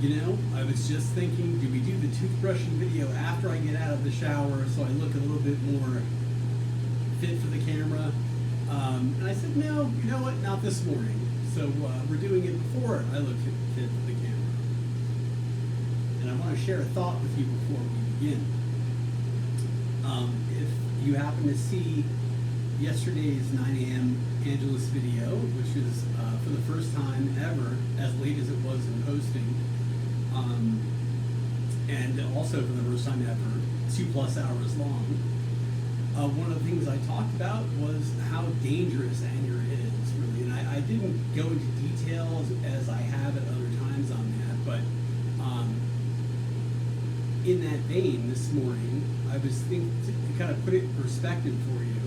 I was just thinking, do we do the toothbrushing video after I get out of the shower so I look a little bit more fit for the camera? And I said, no, you know what, not this morning. So we're doing it before I look fit for the camera. And I want to share a thought with you before we begin. If you happen to see yesterday's 9 a.m. Angelus video, which is for the first time ever, as late as it was in posting, and also for the first time ever, 2+ hours long. One of the things I talked about was how dangerous anger is, really. And I didn't go into details as I have at other times on that, but in that vein this morning, I was thinking to kind of put it in perspective for you.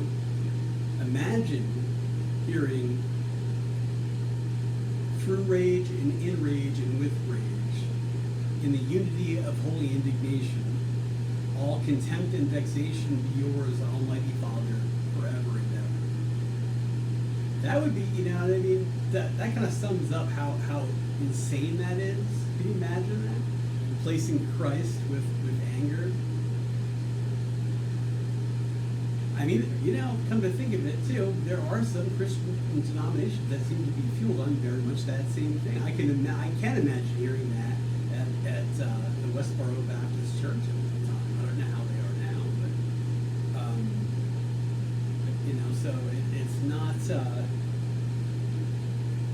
Imagine hearing through rage and in rage and with rage, in the unity of holy indignation, all contempt and vexation be yours, Almighty Father, forever and ever. That would be, you know what I mean? That kind of sums up how insane that is. Can you imagine that? Replacing Christ with anger. I mean, come to think of it too, there are some Christian denominations that seem to be fueled on very much that same thing. I can imagine hearing that at the Westboro Baptist Church at the time. I don't know how they are now, but so it's not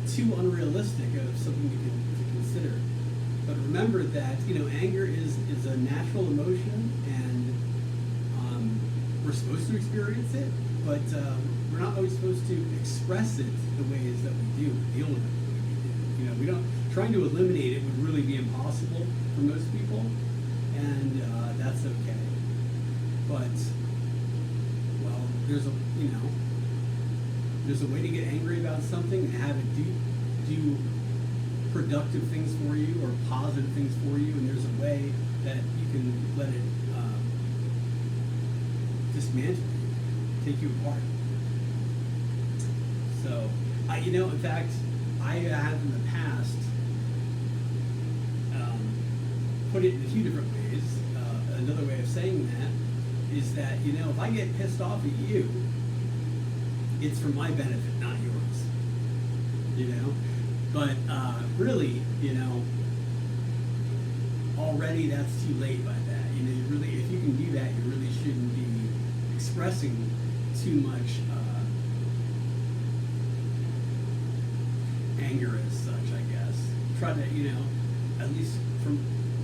too unrealistic of something to consider. But remember that anger is a natural emotion, and we're supposed to experience it, but we're not always supposed to express it the ways that we do, deal with it the way we do. We don't. Trying to eliminate it would really be impossible for most people, and that's okay. But there's a way to get angry about something and have it do productive things for you or positive things for you, and there's a way that you can let it dismantle you, take you apart. So, in fact, I have in the past put it in a few different ways. Another way of saying that is that, if I get pissed off at you, it's for my benefit, not yours. But really, already that's too late by that. You really, if you can do that, you really shouldn't be expressing too much anger as such, I guess. Try to, at least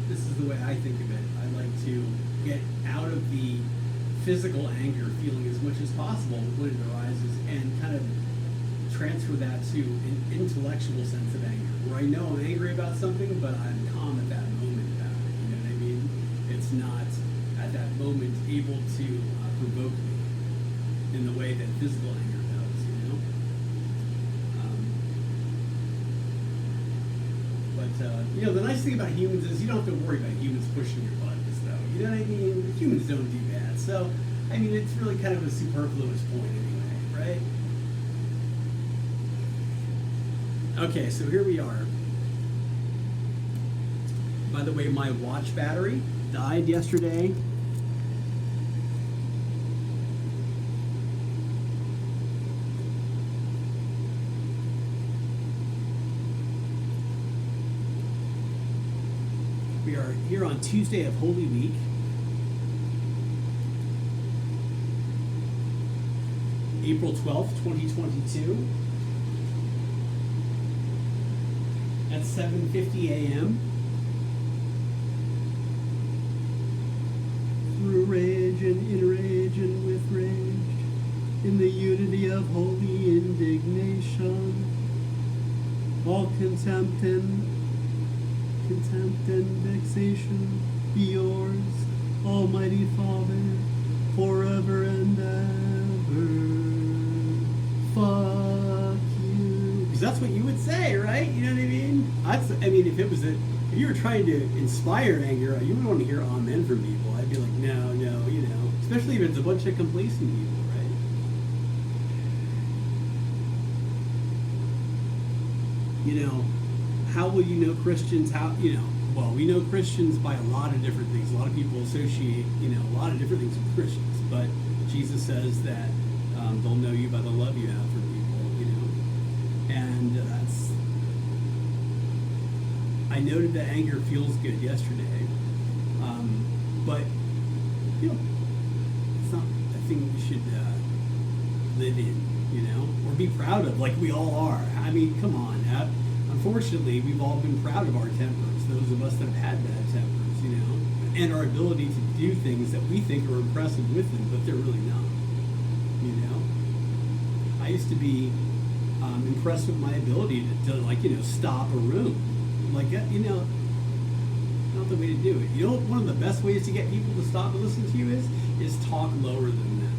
this is the way I think of it. I like to get out of the physical anger feeling as much as possible when it arises, and kind of transfer that to an intellectual sense of anger, where I know I'm angry about something, but I'm calm at that moment about it. You know what I mean? It's not at that moment able to provoke me in the way that physical anger does. But the nice thing about humans is you don't have to worry about humans pushing your buttons, though. You know what I mean? Humans don't do that. So, I mean, it's really kind of a superfluous point anyway, right? Okay, so here we are. By the way, my watch battery died yesterday. We are here on Tuesday of Holy Week. April 12th, 2022. At 7:50 a.m. Through rage and in rage and with rage, in the unity of holy indignation, all contempt and vexation be yours, Almighty Father, forever and ever. Fuck you. Because that's what you would say, right? You know what I mean? If you were trying to inspire anger, you wouldn't want to hear amen from people. I'd be like, no, especially if it's a bunch of complacent people, right? How will you know Christians? Well, we know Christians by a lot of different things. A lot of people associate, a lot of different things with Christians. But Jesus says that they'll know you by the love you have for people, And I noted that anger feels good yesterday. But, it's not a thing we should live in, or be proud of, like we all are. I mean, come on. Unfortunately, we've all been proud of our tempers, those of us that have had bad tempers, and our ability to do things that we think are impressive with them, but they're really not, I used to be impressed with my ability to stop a room. Like, not the way to do it. One of the best ways to get people to stop and listen to you is talk lower than them.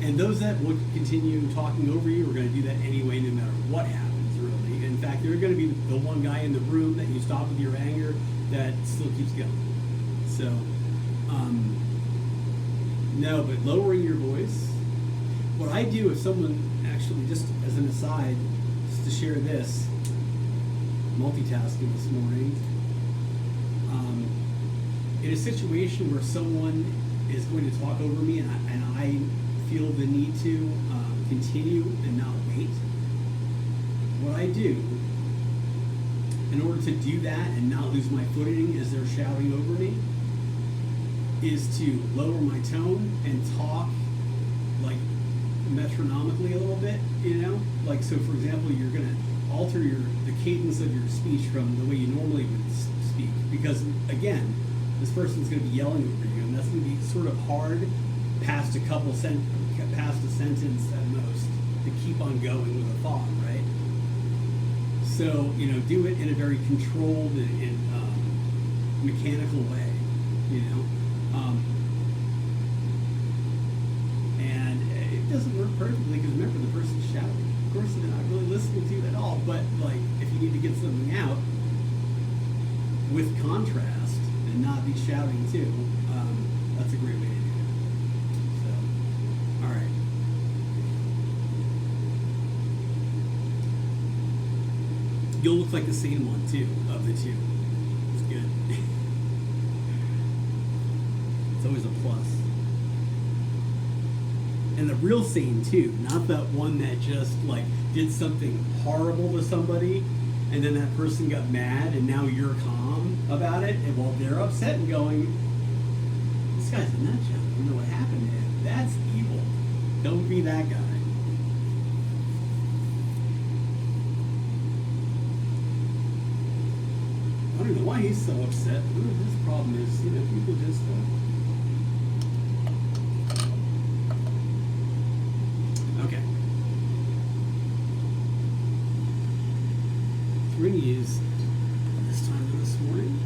And those that would continue talking over you are going to do that anyway, no matter what happens, really. In fact, they're going to be the one guy in the room that you stop with your anger that still keeps going. So, no, but lowering your voice. What I do if someone, actually, just as an aside, just to share this, multitasking this morning, in a situation where someone is going to talk over me and I feel the need to continue and not wait, what I do in order to do that and not lose my footing as they're shouting over me is to lower my tone and talk like metronomically a little bit, like, so for example, you're going to alter the cadence of your speech from the way you normally would speak, because again, this person's going to be yelling over you, and that's going to be sort of hard past a sentence at most to keep on going with a thought, right? So, do it in a very controlled and mechanical way, and it doesn't work perfectly because remember, the person's shouting. Of course, they're not really listening to you at all, but like, if you need to get something out with contrast and not be shouting too, that's a great way to do it. So, all right. You'll look like the sane one too, of the two. It's good. It's always a plus. And the real sane too, not that one that just like did something horrible to somebody and then that person got mad and now you're calm about it, and while they're upset and going, this guy's a nut job, I don't know what happened to him. That's evil. Don't be that guy. I don't know why he's so upset. His problem is, people just okay. So we're going to use this timer this morning.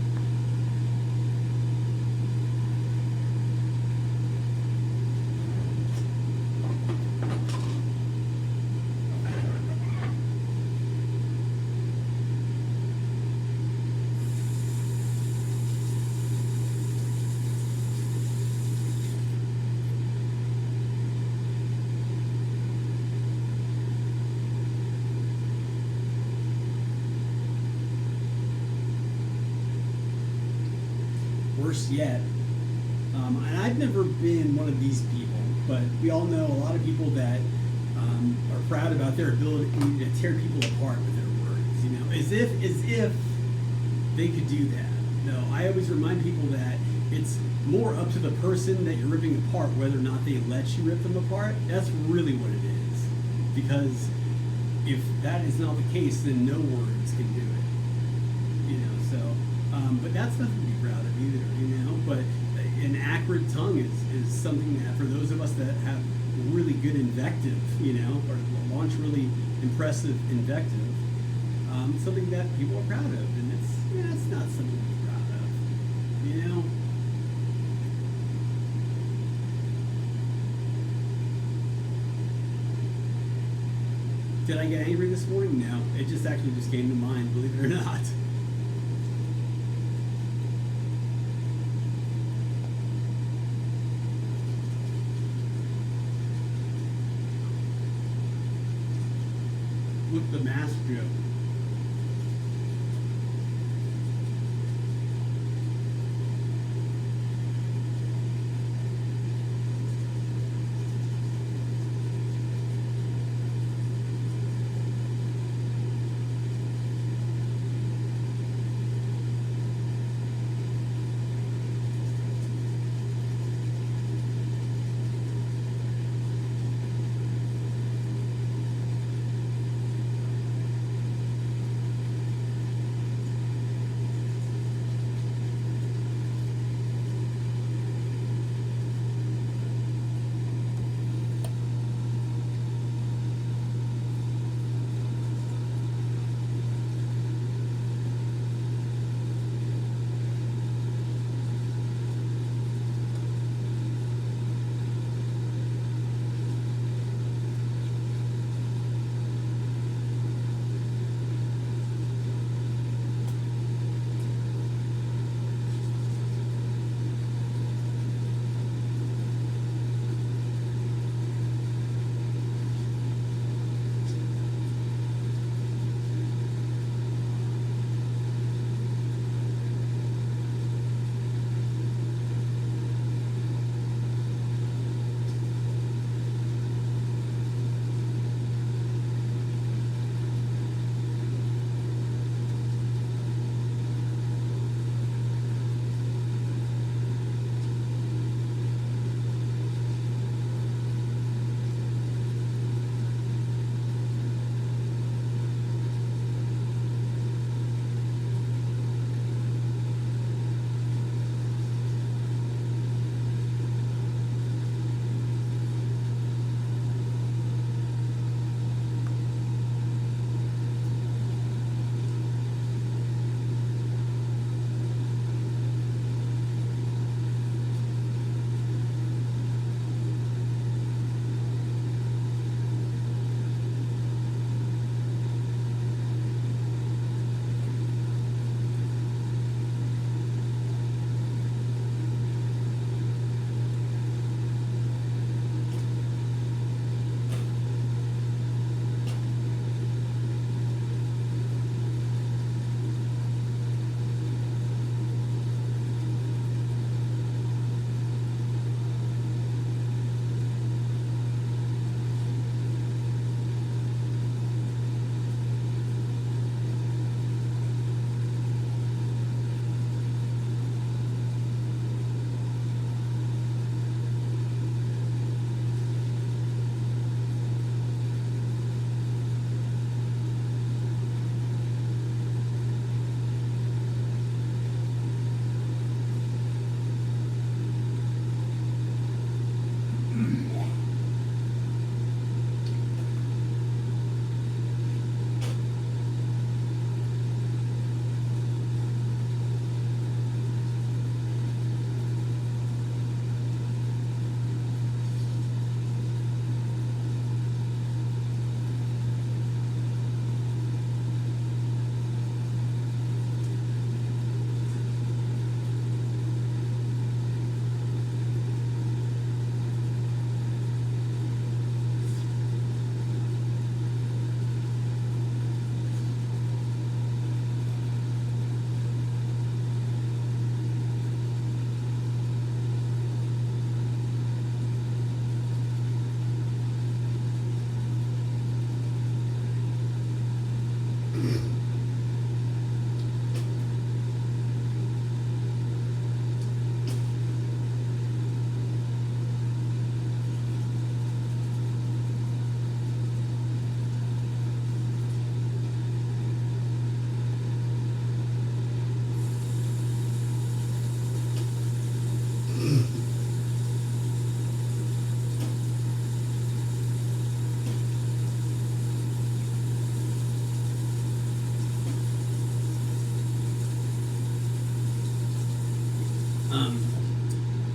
Worse yet, and I've never been one of these people, but we all know a lot of people that are proud about their ability to tear people apart with their words, as if they could do that. No, I always remind people that it's more up to the person that you're ripping apart whether or not they let you rip them apart. That's really what it is, because if that is not the case, then no words can do it. But that's nothing to be proud of either, But an accurate tongue is something that, for those of us that have really good invective, or launch really impressive invective, something that people are proud of, and it's not something to be proud of, Did I get angry this morning? No, it just actually just came to mind, believe it or not. Look, the mask joke.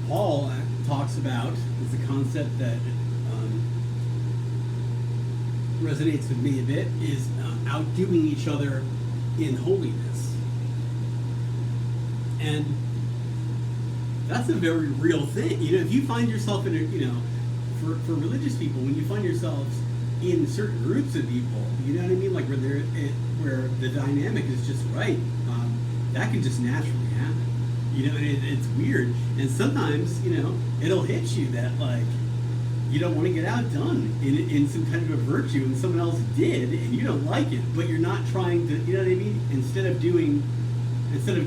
Paul talks about is a concept that resonates with me a bit is outdoing each other in holiness, and that's a very real thing. You know, if you find yourself in a, you know, for religious people, when you find yourselves in certain groups of people, you know what I mean, like where the dynamic is just right, that can just naturally happen. You know, and it's weird. And sometimes, you know, it'll hit you that, like, you don't want to get outdone in some kind of a virtue and someone else did and you don't like it, but you're not trying to, you know what I mean? Instead of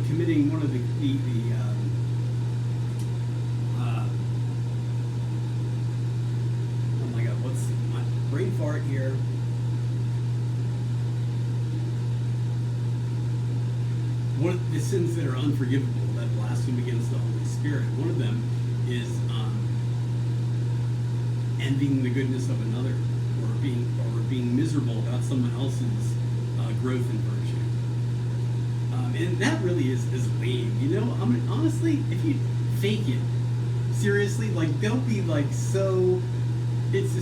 committing one of the oh my God, what's my brain fart here? One of the sins that are unforgivable, that blaspheme against the Holy Spirit, one of them is envying the goodness of another, or being miserable about someone else's growth in virtue. And that really is lame. You know, I mean, honestly, if you fake it, seriously, like, don't be like so. It's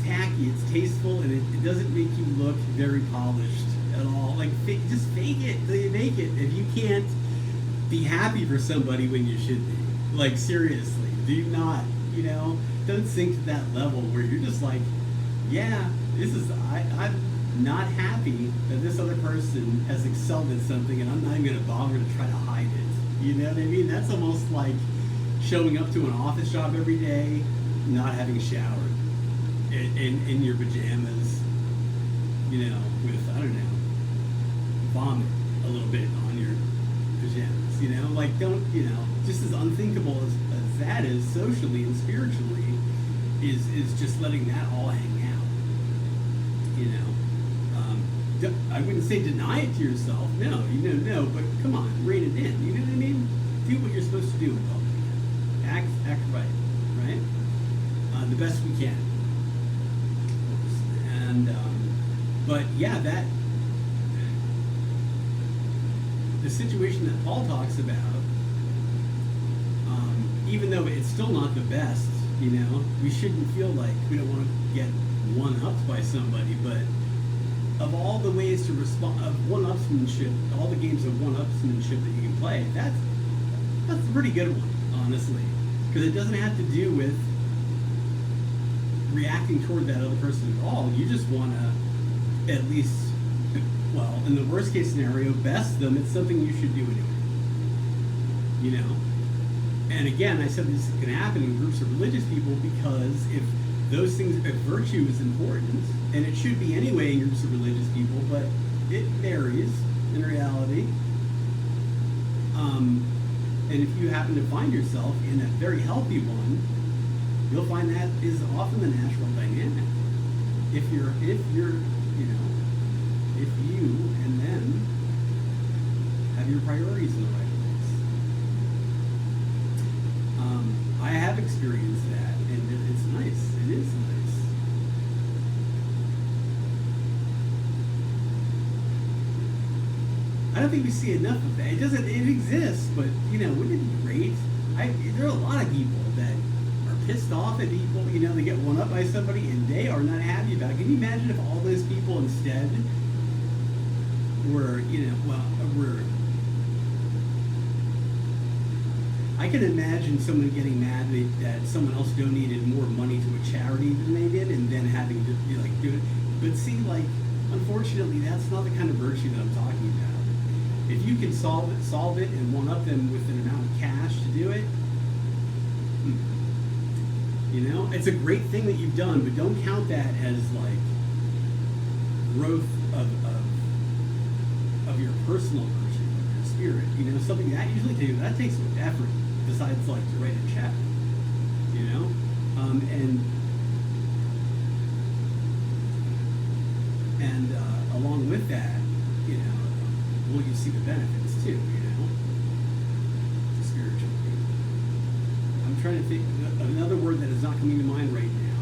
tacky, it's tasteful, and it doesn't make you look very polished at all. Like, just fake it till you make it. If you can't be happy for somebody when you should be, like, seriously, do not, you know, don't sink to that level where you're just like, yeah, I'm not happy that this other person has excelled at something, and I'm not even going to bother to try to hide it. You know what I mean? That's almost like showing up to an office job every day, not having showered, in your pajamas, you know, with, I don't know, vomit a little bit on your pajamas, you know? Like, don't, you know, just as unthinkable as that is socially and spiritually, is just letting that all hang out, you know? I wouldn't say deny it to yourself, no, but come on, rein it in, you know what I mean? Do what you're supposed to do in public. Act right? The best we can. And, but yeah, the situation that Paul talks about, even though it's still not the best, you know, we shouldn't feel like we don't want to get one-upped by somebody, but of all the ways to respond, of one-upsmanship, all the games of one-upsmanship that you can play, that's a pretty good one, honestly, because it doesn't have to do with reacting toward that other person at all. You just want to at least, well, in the worst case scenario, best them. It's something you should do anyway, you know. And again, I said this can happen in groups of religious people because if those things, if virtue is important, and it should be anyway in groups of religious people, but it varies in reality. And if you happen to find yourself in a very healthy one, you'll find that is often the natural dynamic. If you and them have your priorities in the right place. I have experienced that, and it's nice. It is nice. I don't think we see enough of that. It exists, but, you know, wouldn't it be great? There are a lot of people that are pissed off at people, you know, they get one up by somebody and they are not happy about it. Can you imagine if all those people instead were, you know, I can imagine someone getting mad that someone else donated more money to a charity than they did and then having to, you know, like, do it. But see, like, unfortunately, that's not the kind of virtue that I'm talking about. If you can solve it and one-up them with an amount of cash to do it, you know, it's a great thing that you've done, but don't count that as, like, growth of of your personal virtue, of your spirit. You know, something that usually takes effort besides like to write a check. You know, and along with that, you know, will you see the benefits too? You know, spiritually. I'm trying to think of another word that is not coming to mind right now,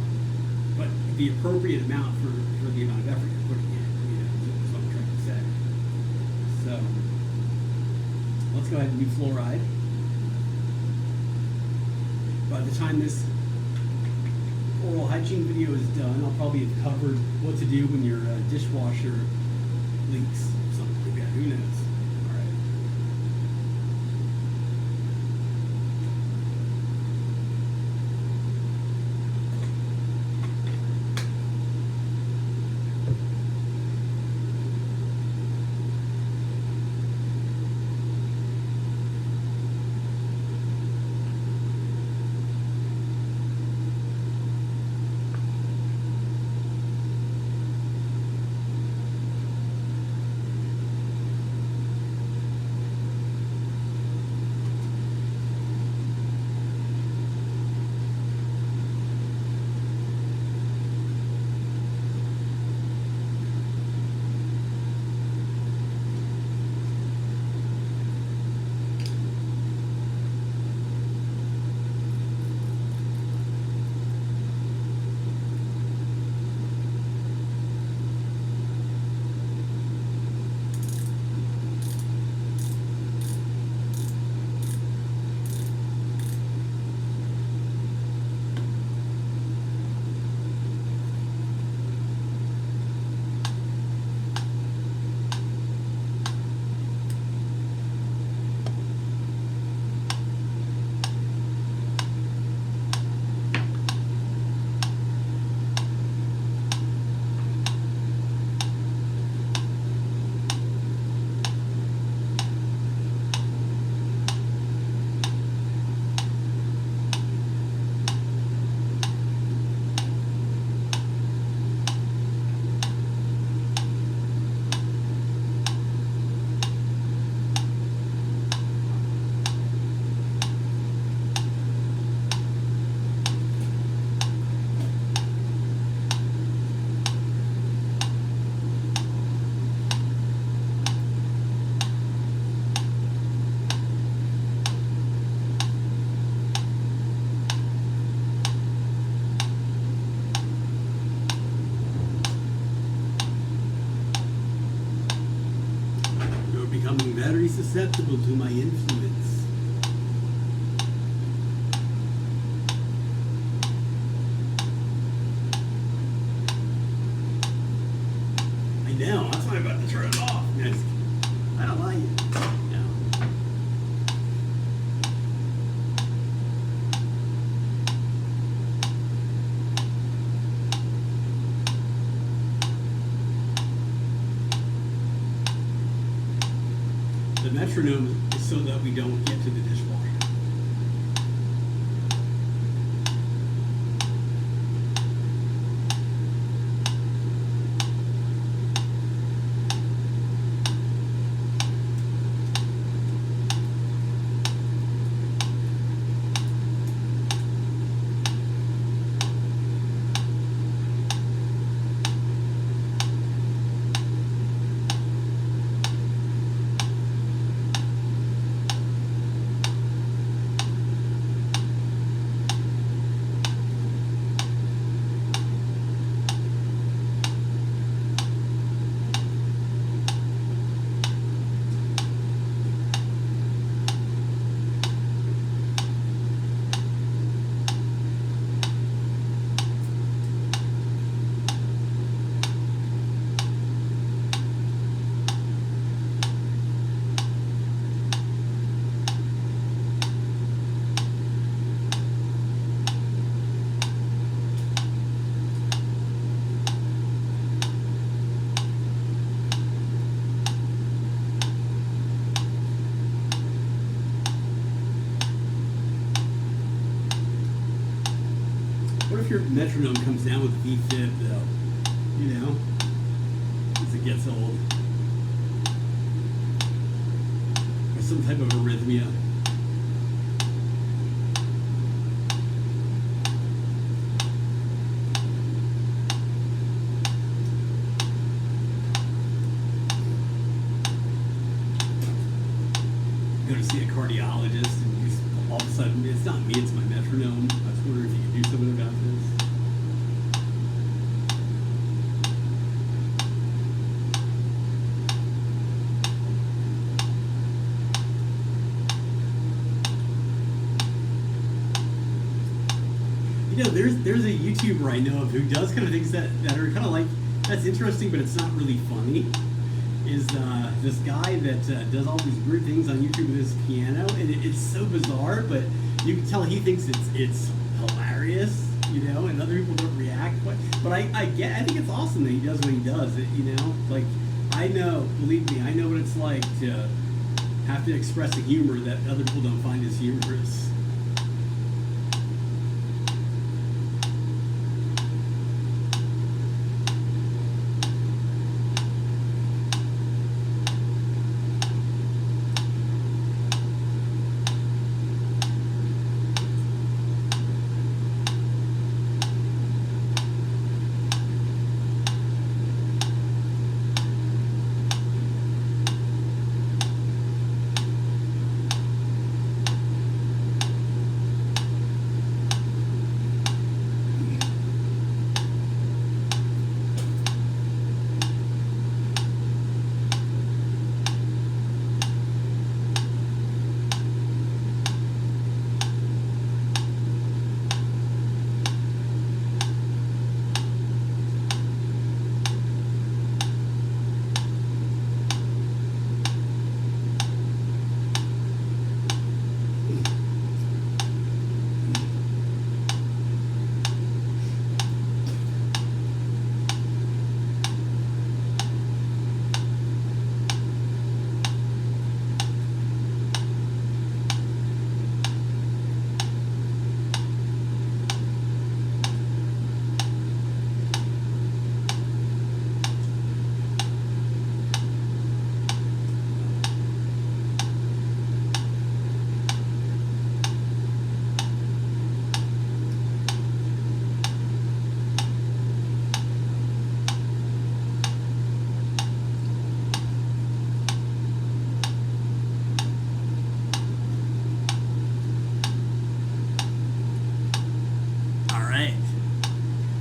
but the appropriate amount for the amount of effort you're putting in. You know, is what I'm trying to say. So let's go ahead and do fluoride. By the time this oral hygiene video is done, I'll probably have covered what to do when your dishwasher leaks, something like that. Who knows? All right. Becoming very susceptible to my influence. I know, that's why I'm about to turn it off. I don't like it. No. The metronome is so that we don't get to the dishwasher. if your metronome comes down with V-fib, though? You know? As it gets old. some type of arrhythmia. Go to see a cardiologist, and he's, all of a sudden, it's not me, it's my metronome. I was wondering if you could do something about this. You know, there's a YouTuber I know of who does kind of things that are kind of like, that's interesting, but it's not really funny. Is this guy that does all these weird things on YouTube with his piano, and it's so bizarre, but you can tell he thinks it's hilarious, you know, and other people don't react. But I think it's awesome that he does what he does. You know, like, I know, believe me, I know what it's like to have to express a humor that other people don't find as humorous.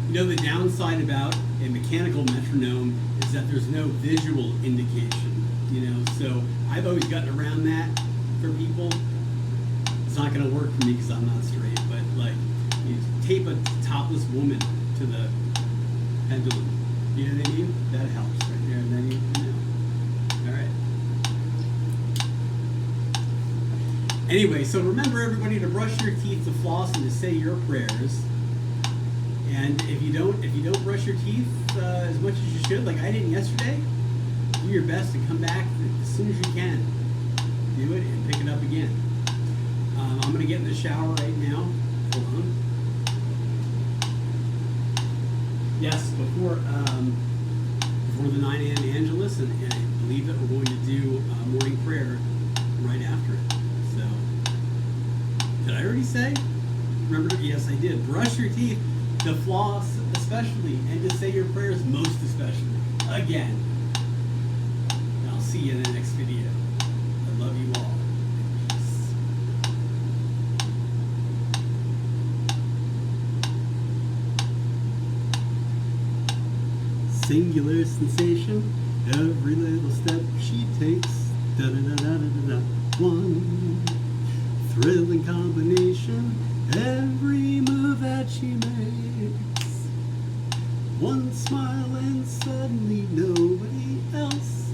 You know, the downside about a mechanical metronome is that there's no visual indication, you know, so I've always gotten around that for people. It's not going to work for me because I'm not straight, but like, you tape a topless woman to the pendulum, you know what I mean? That helps right there, and then you know. All right. Anyway, so remember, everybody, to brush your teeth, to floss, and to say your prayers. And if you don't brush your teeth as much as you should, like I did yesterday, do your best to come back as soon as you can. Do it and pick it up again. I'm gonna get in the shower right now. Hold on. Yes, before the 9 a.m. Angelus, and I believe that we're going to do morning prayer right after it. So, did I already say? Remember? Yes, I did. Brush your teeth. To floss especially, and to say your prayers most especially. Again. And I'll see you in the next video. I love you all. Peace. Singular sensation, every little step she takes. Da da da da da da. One thrilling combination, every move that she makes. One smile and suddenly nobody else